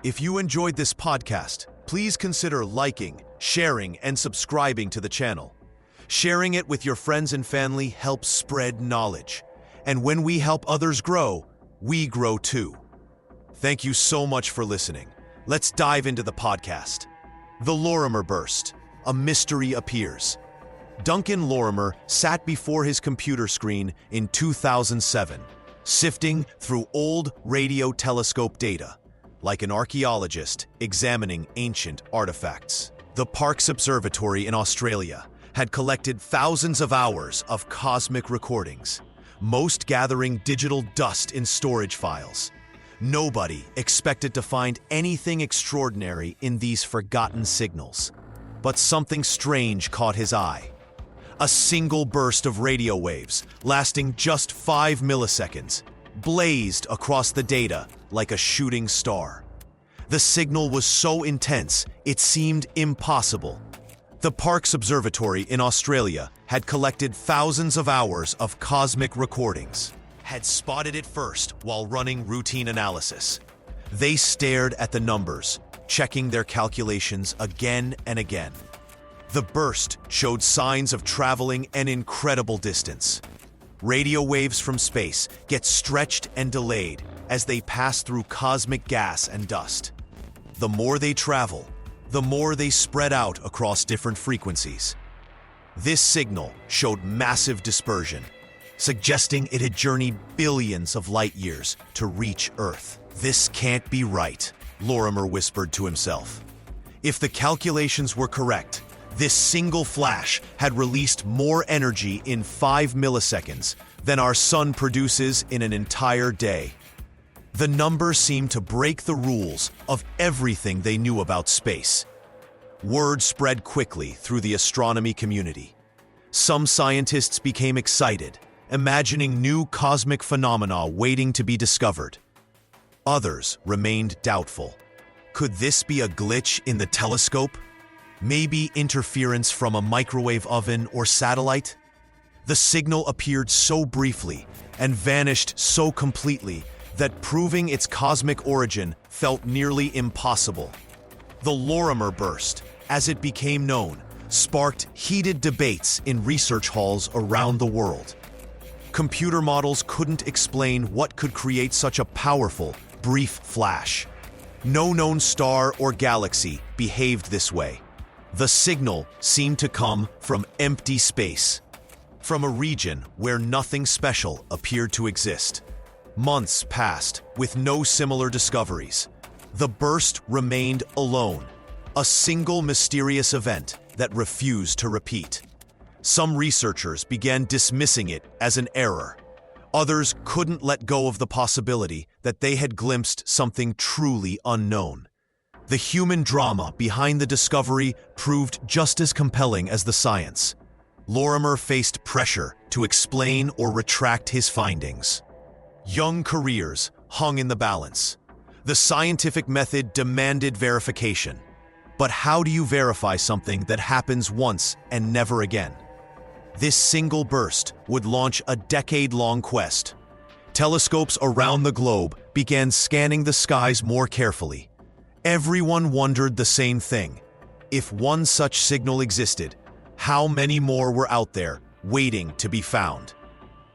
If you enjoyed this podcast, please consider liking, sharing, and subscribing to the channel. Sharing it with your friends and family helps spread knowledge. And when we help others grow, we grow too. Thank you so much for listening. Let's dive into the podcast. The Lorimer Burst. A mystery appears. Duncan Lorimer sat before his computer screen in 2007, sifting through old radio telescope data, like an archaeologist examining ancient artifacts. The Parkes Observatory in Australia had collected thousands of hours of cosmic recordings, most gathering digital dust in storage files. Nobody expected to find anything extraordinary in these forgotten signals. But something strange caught his eye. A single burst of radio waves, lasting just 5 milliseconds, blazed across the data like a shooting star. The signal was so intense, it seemed impossible. The Parkes Observatory in Australia had collected thousands of hours of cosmic recordings, had spotted it first while running routine analysis. They stared at the numbers, checking their calculations again and again. The burst showed signs of traveling an incredible distance. Radio waves from space get stretched and delayed as they pass through cosmic gas and dust. The more they travel, the more they spread out across different frequencies. This signal showed massive dispersion, suggesting it had journeyed billions of light years to reach Earth. "This can't be right," Lorimer whispered to himself. If the calculations were correct, this single flash had released more energy in 5 milliseconds than our sun produces in an entire day. The number seemed to break the rules of everything they knew about space. Word spread quickly through the astronomy community. Some scientists became excited, imagining new cosmic phenomena waiting to be discovered. Others remained doubtful. Could this be a glitch in the telescope? Maybe interference from a microwave oven or satellite? The signal appeared so briefly and vanished so completely that proving its cosmic origin felt nearly impossible. The Lorimer Burst, as it became known, sparked heated debates in research halls around the world. Computer models couldn't explain what could create such a powerful, brief flash. No known star or galaxy behaved this way. The signal seemed to come from empty space, from a region where nothing special appeared to exist. Months passed with no similar discoveries. The burst remained alone, a single mysterious event that refused to repeat. Some researchers began dismissing it as an error. Others couldn't let go of the possibility that they had glimpsed something truly unknown. The human drama behind the discovery proved just as compelling as the science. Lorimer faced pressure to explain or retract his findings. Young careers hung in the balance. The scientific method demanded verification. But how do you verify something that happens once and never again? This single burst would launch a decade-long quest. Telescopes around the globe began scanning the skies more carefully. Everyone wondered the same thing. If one such signal existed, how many more were out there waiting to be found?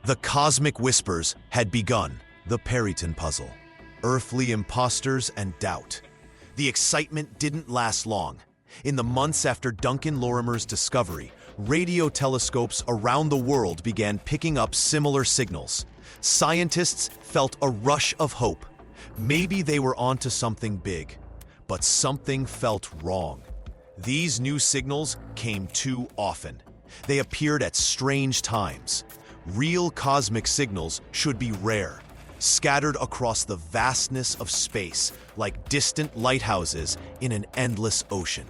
The cosmic whispers had begun. The Peryton puzzle. Earthly imposters and doubt. The excitement didn't last long. In the months after Duncan Lorimer's discovery, radio telescopes around the world began picking up similar signals. Scientists felt a rush of hope. Maybe they were onto something big. But something felt wrong. These new signals came too often. They appeared at strange times. Real cosmic signals should be rare, scattered across the vastness of space like distant lighthouses in an endless ocean.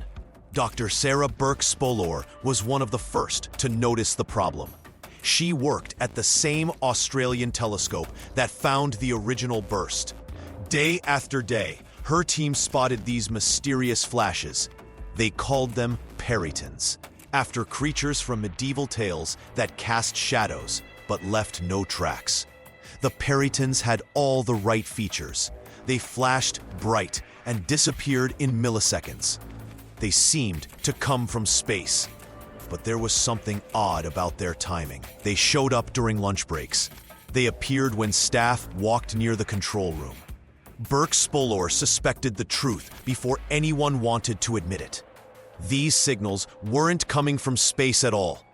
Dr. Sarah Burke-Spolor was one of the first to notice the problem. She worked at the same Australian telescope that found the original burst. Day after day, her team spotted these mysterious flashes. They called them Perytons, after creatures from medieval tales that cast shadows but left no tracks. The Perytons had all the right features. They flashed bright, and disappeared in milliseconds. They seemed to come from space, but there was something odd about their timing. They showed up during lunch breaks. They appeared when staff walked near the control room. Burke Spolor suspected the truth before anyone wanted to admit it. These signals weren't coming from space at all.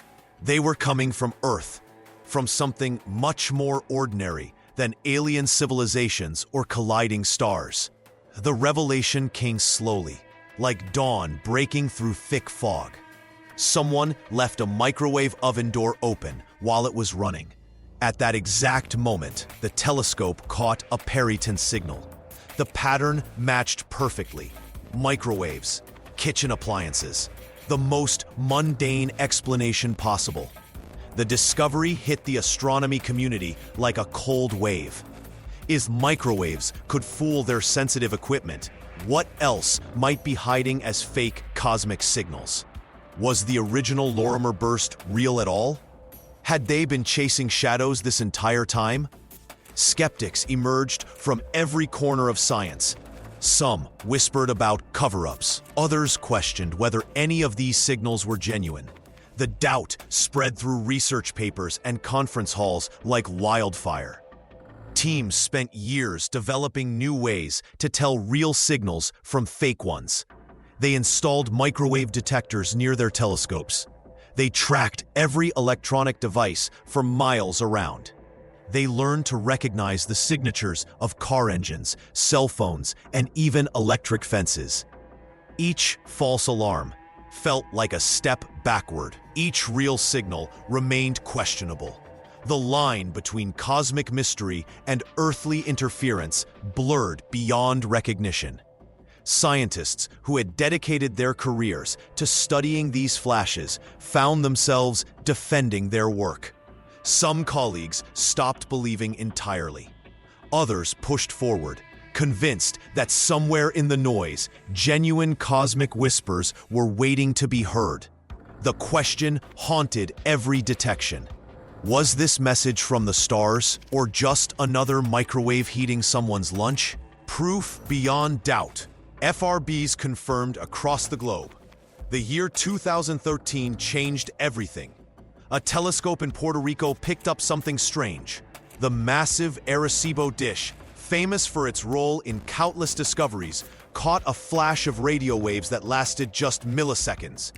They were coming from Earth, from something much more ordinary than alien civilizations or colliding stars. The revelation came slowly, like dawn breaking through thick fog. Someone left a microwave oven door open while it was running. At that exact moment, the telescope caught a Peryton signal. The pattern matched perfectly. Microwaves, kitchen appliances, the most mundane explanation possible. The discovery hit the astronomy community like a cold wave. If microwaves could fool their sensitive equipment, what else might be hiding as fake cosmic signals? Was the original Lorimer burst real at all? Had they been chasing shadows this entire time? Skeptics emerged from every corner of science. Some whispered about cover-ups. Others questioned whether any of these signals were genuine. The doubt spread through research papers and conference halls like wildfire. Teams spent years developing new ways to tell real signals from fake ones. They installed microwave detectors near their telescopes. They tracked every electronic device for miles around. They learned to recognize the signatures of car engines, cell phones, and even electric fences. Each false alarm felt like a step backward. Each real signal remained questionable. The line between cosmic mystery and earthly interference blurred beyond recognition. Scientists who had dedicated their careers to studying these flashes found themselves defending their work. Some colleagues stopped believing entirely. Others pushed forward, convinced that somewhere in the noise, genuine cosmic whispers were waiting to be heard. The question haunted every detection. Was this message from the stars, or just another microwave heating someone's lunch? Proof beyond doubt. FRBs confirmed across the globe. The year 2013 changed everything. A telescope in Puerto Rico picked up something strange. The massive Arecibo dish, famous for its role in countless discoveries, caught a flash of radio waves that lasted just milliseconds.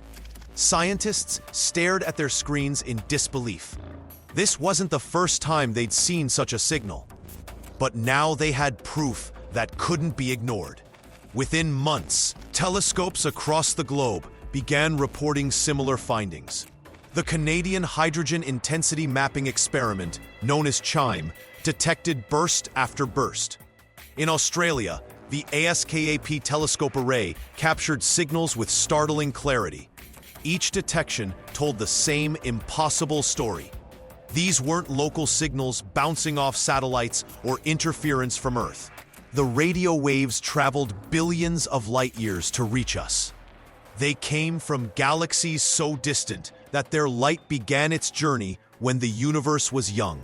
Scientists stared at their screens in disbelief. This wasn't the first time they'd seen such a signal. But now they had proof that couldn't be ignored. Within months, telescopes across the globe began reporting similar findings. The Canadian Hydrogen Intensity Mapping Experiment, known as CHIME, detected burst after burst. In Australia, the ASKAP telescope array captured signals with startling clarity. Each detection told the same impossible story. These weren't local signals bouncing off satellites or interference from Earth. The radio waves traveled billions of light years to reach us. They came from galaxies so distant that their light began its journey when the universe was young.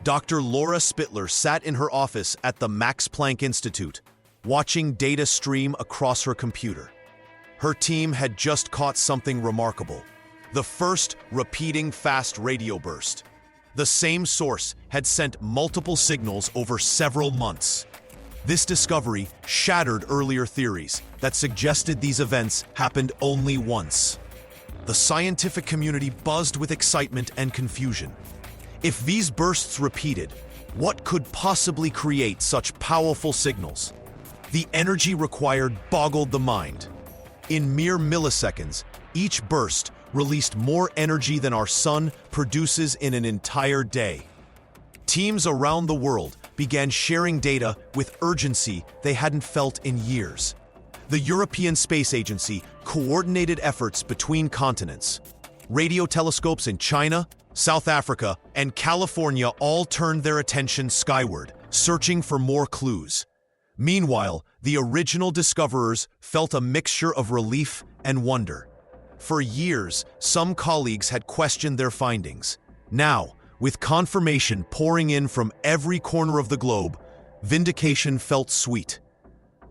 Dr. Laura Spittler sat in her office at the Max Planck Institute, watching data stream across her computer. Her team had just caught something remarkable: the first repeating fast radio burst. The same source had sent multiple signals over several months. This discovery shattered earlier theories that suggested these events happened only once. The scientific community buzzed with excitement and confusion. If these bursts repeated, what could possibly create such powerful signals? The energy required boggled the mind. In mere milliseconds, each burst released more energy than our sun produces in an entire day. Teams around the world began sharing data with urgency they hadn't felt in years. The European Space Agency coordinated efforts between continents. Radio telescopes in China, South Africa, and California all turned their attention skyward, searching for more clues. Meanwhile, the original discoverers felt a mixture of relief and wonder. For years, some colleagues had questioned their findings. Now, with confirmation pouring in from every corner of the globe, vindication felt sweet.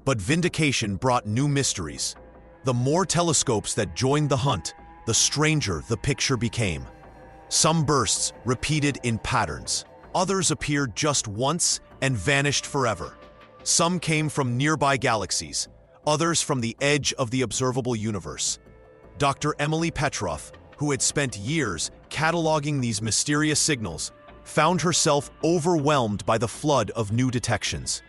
But vindication brought new mysteries. The more telescopes that joined the hunt, the stranger the picture became. Some bursts repeated in patterns. Others appeared just once and vanished forever. Some came from nearby galaxies, others from the edge of the observable universe. Dr. Emily Petrov, who had spent years cataloging these mysterious signals, found herself overwhelmed by the flood of new detections.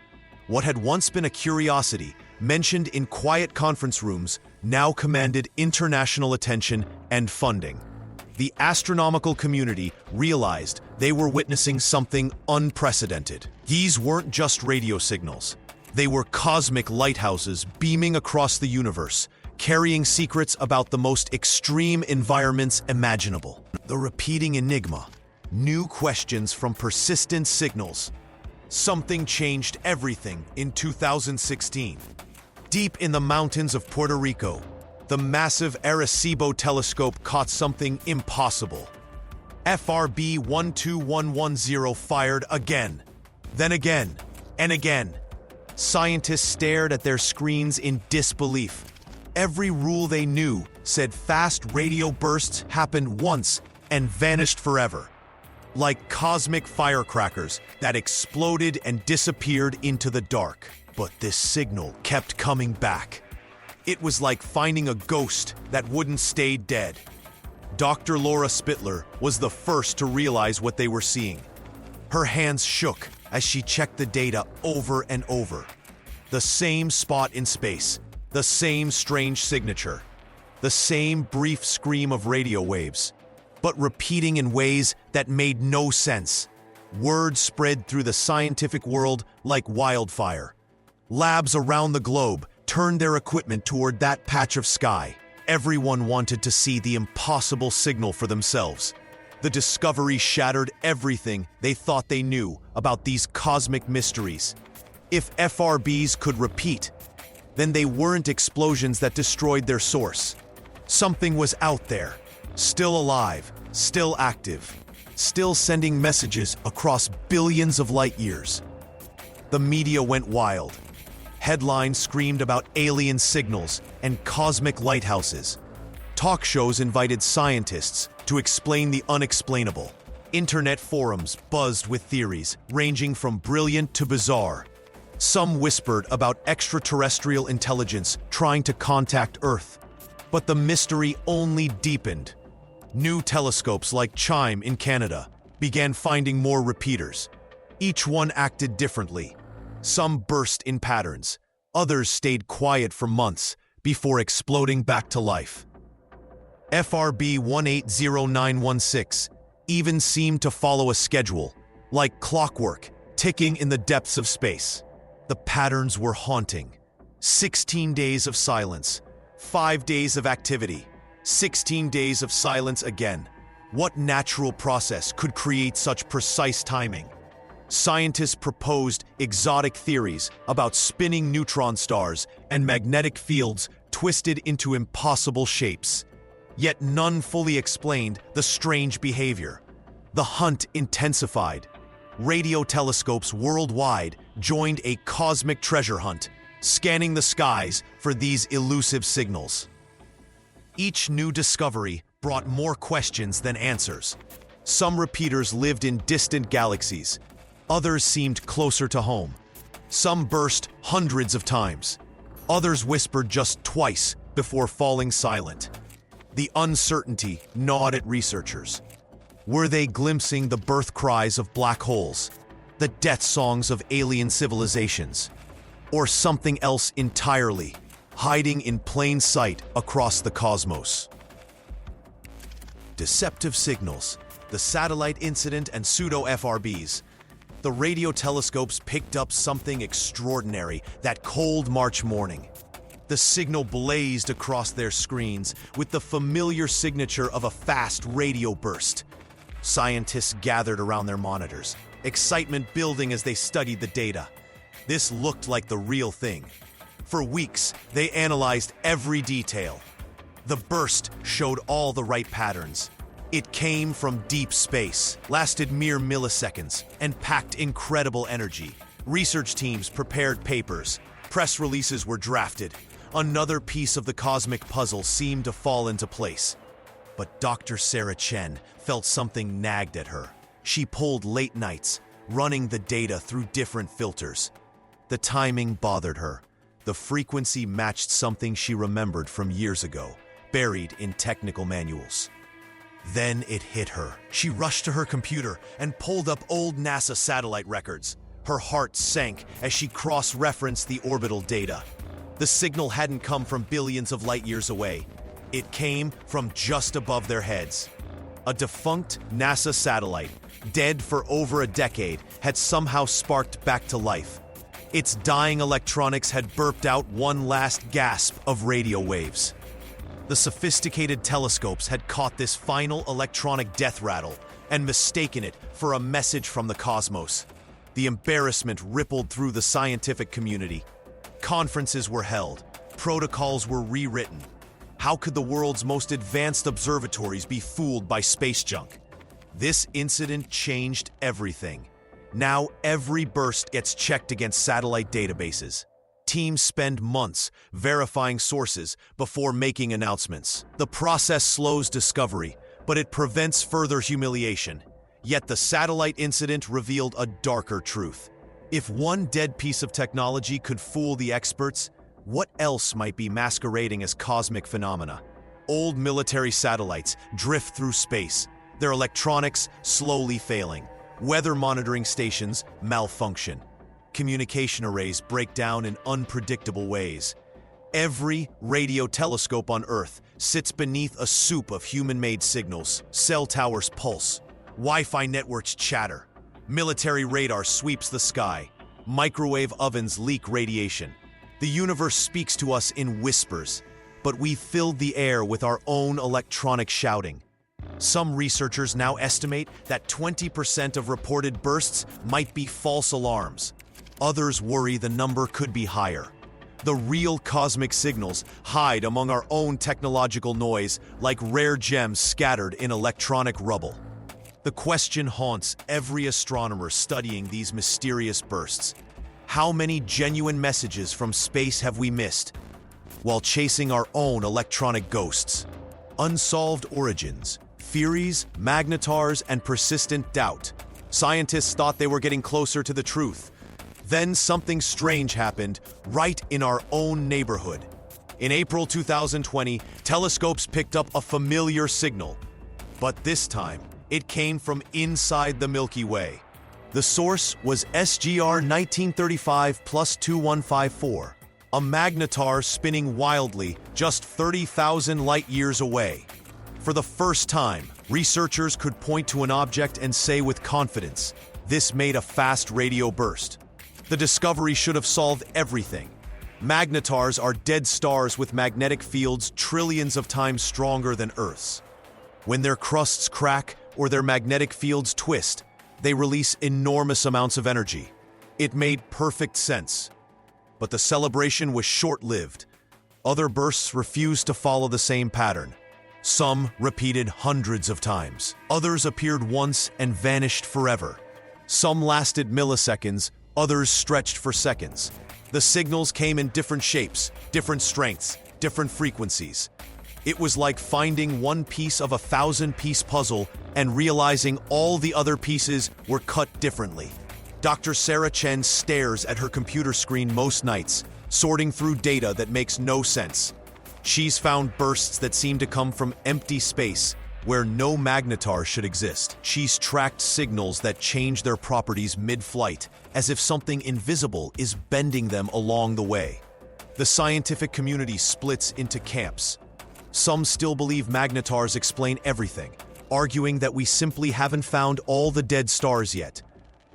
What had once been a curiosity, mentioned in quiet conference rooms, now commanded international attention and funding. The astronomical community realized they were witnessing something unprecedented. These weren't just radio signals. They were cosmic lighthouses beaming across the universe, carrying secrets about the most extreme environments imaginable. The repeating enigma, new questions from persistent signals. Something changed everything in 2016. Deep in the mountains of Puerto Rico, the massive Arecibo telescope caught something impossible. FRB 12110 fired again, then again, and again. Scientists stared at their screens in disbelief. Every rule they knew said fast radio bursts happened once and vanished forever, like cosmic firecrackers that exploded and disappeared into the dark. But this signal kept coming back. It was like finding a ghost that wouldn't stay dead. Dr. Laura Spittler was the first to realize what they were seeing. Her hands shook as she checked the data over and over. The same spot in space, the same strange signature, the same brief scream of radio waves, but repeating in ways that made no sense. Word spread through the scientific world like wildfire. Labs around the globe turned their equipment toward that patch of sky. Everyone wanted to see the impossible signal for themselves. The discovery shattered everything they thought they knew about these cosmic mysteries. If FRBs could repeat, then they weren't explosions that destroyed their source. Something was out there, still alive, still active, still sending messages across billions of light years. The media went wild. Headlines screamed about alien signals and cosmic lighthouses. Talk shows invited scientists to explain the unexplainable. Internet forums buzzed with theories ranging from brilliant to bizarre. Some whispered about extraterrestrial intelligence trying to contact Earth. But the mystery only deepened. New telescopes like CHIME in Canada began finding more repeaters. Each one acted differently. Some burst in patterns. Others stayed quiet for months before exploding back to life. FRB 180916 even seemed to follow a schedule, like clockwork, ticking in the depths of space. The patterns were haunting. 16 days of silence, 5 days of activity, 16 days of silence again. What natural process could create such precise timing? Scientists proposed exotic theories about spinning neutron stars and magnetic fields twisted into impossible shapes. Yet none fully explained the strange behavior. The hunt intensified. Radio telescopes worldwide joined a cosmic treasure hunt, scanning the skies for these elusive signals. Each new discovery brought more questions than answers. Some repeaters lived in distant galaxies. Others seemed closer to home. Some burst hundreds of times. Others whispered just twice before falling silent. The uncertainty gnawed at researchers. Were they glimpsing the birth cries of black holes, the death songs of alien civilizations, or something else entirely, hiding in plain sight across the cosmos? Deceptive signals, the satellite incident and pseudo-FRBs. The radio telescopes picked up something extraordinary that cold March morning. The signal blazed across their screens with the familiar signature of a fast radio burst. Scientists gathered around their monitors, excitement building as they studied the data. This looked like the real thing. For weeks, they analyzed every detail. The burst showed all the right patterns. It came from deep space, lasted mere milliseconds, and packed incredible energy. Research teams prepared papers, Press releases were drafted. Another piece of the cosmic puzzle seemed to fall into place. But Dr. Sarah Chen felt something nagged at her. She pulled late nights, running the data through different filters. The timing bothered her. The frequency matched something she remembered from years ago, buried in technical manuals. Then it hit her. She rushed to her computer and pulled up old NASA satellite records. Her heart sank as she cross-referenced the orbital data. The signal hadn't come from billions of light years away. It came from just above their heads. A defunct NASA satellite, dead for over a decade, had somehow sparked back to life. Its dying electronics had burped out one last gasp of radio waves. The sophisticated telescopes had caught this final electronic death rattle and mistaken it for a message from the cosmos. The embarrassment rippled through the scientific community. Conferences were held. Protocols were rewritten. How could the world's most advanced observatories be fooled by space junk? This incident changed everything. Now every burst gets checked against satellite databases. Teams spend months verifying sources before making announcements. The process slows discovery, but it prevents further humiliation. Yet the satellite incident revealed a darker truth. If one dead piece of technology could fool the experts, what else might be masquerading as cosmic phenomena? Old military satellites drift through space, their electronics slowly failing. Weather monitoring stations malfunction. Communication arrays break down in unpredictable ways. Every radio telescope on Earth sits beneath a soup of human-made signals. Cell towers pulse. Wi-Fi networks chatter. Military radar sweeps the sky. Microwave ovens leak radiation. The universe speaks to us in whispers, but we've filled the air with our own electronic shouting. Some researchers now estimate that 20% of reported bursts might be false alarms. Others worry the number could be higher. The real cosmic signals hide among our own technological noise like rare gems scattered in electronic rubble. The question haunts every astronomer studying these mysterious bursts. How many genuine messages from space have we missed while chasing our own electronic ghosts? Unsolved origins, theories, magnetars, and persistent doubt. Scientists thought they were getting closer to the truth. Then something strange happened right in our own neighborhood. In April 2020, telescopes picked up a familiar signal. But this time, it came from inside the Milky Way. The source was SGR 1935 plus 2154, a magnetar spinning wildly just 30,000 light-years away. For the first time, researchers could point to an object and say with confidence, this made a fast radio burst. The discovery should have solved everything. Magnetars are dead stars with magnetic fields trillions of times stronger than Earth's. When their crusts crack or their magnetic fields twist, they release enormous amounts of energy. It made perfect sense. But the celebration was short-lived. Other bursts refused to follow the same pattern. Some repeated hundreds of times. Others appeared once and vanished forever. Some lasted milliseconds, others stretched for seconds. The signals came in different shapes, different strengths, different frequencies. It was like finding one piece of a 1,000-piece puzzle and realizing all the other pieces were cut differently. Dr. Sarah Chen stares at her computer screen most nights, sorting through data that makes no sense. She's found bursts that seem to come from empty space, where no magnetar should exist. She's tracked signals that change their properties mid-flight, as if something invisible is bending them along the way. The scientific community splits into camps. Some still believe magnetars explain everything, arguing that we simply haven't found all the dead stars yet.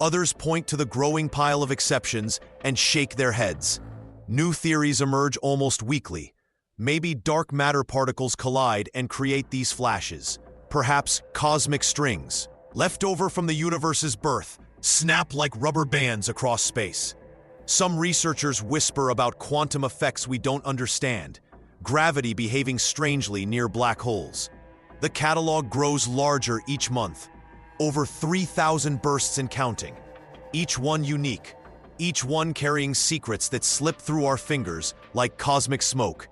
Others point to the growing pile of exceptions and shake their heads. New theories emerge almost weekly. Maybe dark matter particles collide and create these flashes. Perhaps cosmic strings, left over from the universe's birth, snap like rubber bands across space. Some researchers whisper about quantum effects we don't understand, gravity behaving strangely near black holes. The catalog grows larger each month. Over 3,000 bursts and counting, each one unique. each one carrying secrets that slip through our fingers like cosmic smoke.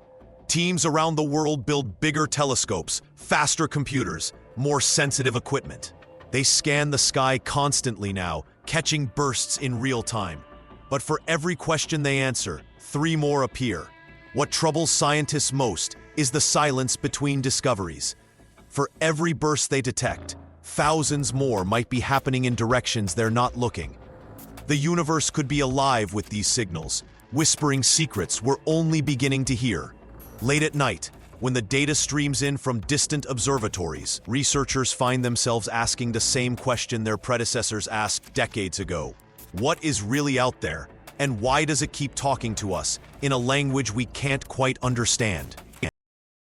Teams around the world build bigger telescopes, faster computers, more sensitive equipment. They scan the sky constantly now, catching bursts in real time. But for every question they answer, 3 more appear. What troubles scientists most is the silence between discoveries. For every burst they detect, thousands more might be happening in directions they're not looking. The universe could be alive with these signals, whispering secrets we're only beginning to hear. Late at night, when the data streams in from distant observatories, researchers find themselves asking the same question their predecessors asked decades ago. What is really out there, and why does it keep talking to us in a language we can't quite understand?